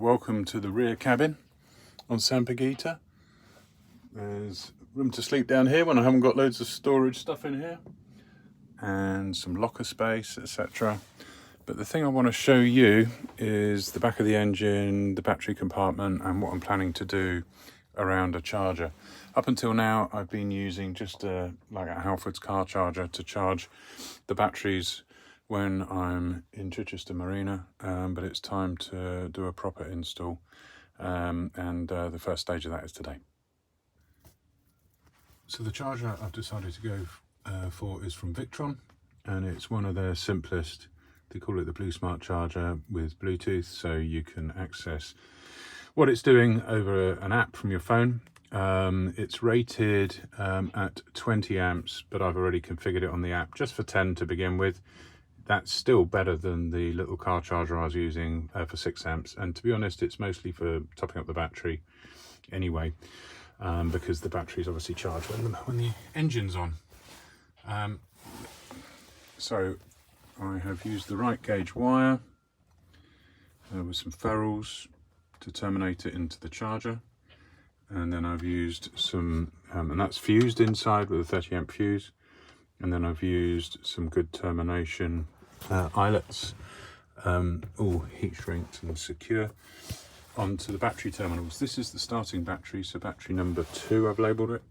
Welcome to the rear cabin on Sampaguita. There's room to sleep down here when I haven't got loads of storage stuff in here, and some locker space, etc. But the thing I want to show you is the back of the engine, the battery compartment, and what I'm planning to do around a charger. Up until now, I've been using just like a Halfords car charger to charge the batteries when I'm in Chichester Marina, but it's time to do a proper install, and the first stage of that is today. So the charger I've decided to go for is from Victron, and it's one of their simplest. They call it the Blue Smart charger with Bluetooth, so you can access what it's doing over an app from your phone. It's rated at 20 amps, but I've already configured it on the app just for 10 to begin with. That's still better than the little car charger I was using for 6 amps. And to be honest, it's mostly for topping up the battery anyway, because the battery's obviously charged when the engine's on. So I have used the right gauge wire with some ferrules to terminate it into the charger. And then I've used some, and that's fused inside with a 30 amp fuse. And then I've used some good termination eyelets, all heat shrinked and secure, onto the battery terminals. This is the starting battery, so battery number 2 I've labelled it.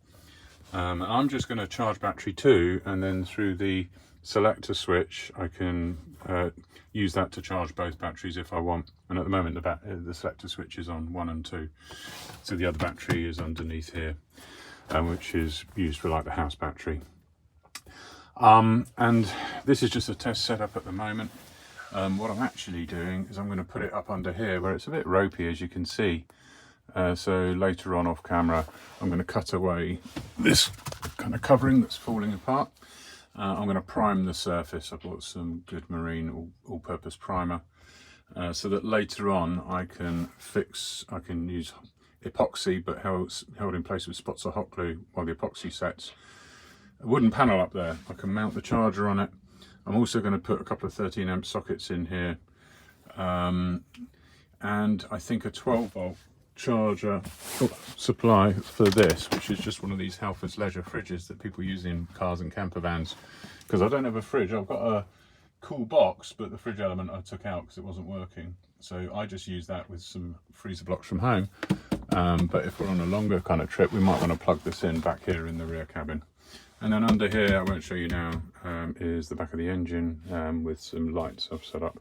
And I'm just going to charge battery 2, and then through the selector switch I can use that to charge both batteries if I want. And at the moment the selector switch is on 1 and 2, so the other battery is underneath here, which is used for like the house battery. And this is just a test setup at the moment. What I'm actually doing is I'm going to put it up under here where it's a bit ropey, as you can see. So later on off camera, I'm going to cut away this kind of covering that's falling apart. I'm going to prime the surface. I bought some good marine all-purpose primer, so that later on I can use epoxy, but held in place with spots of hot glue while the epoxy sets. A wooden panel up there, I can mount the charger on it. I'm also going to put a couple of 13 amp sockets in here, and I think a 12 volt charger supply for this, which is just one of these Halfords leisure fridges that people use in cars and camper vans, because I don't have a fridge. I've got a cool box, but the fridge element I took out because it wasn't working, so I just use that with some freezer blocks from home. But if we're on a longer kind of trip, we might want to plug this in back here in the rear cabin. And then under here, I won't show you now, is the back of the engine with some lights I've set up.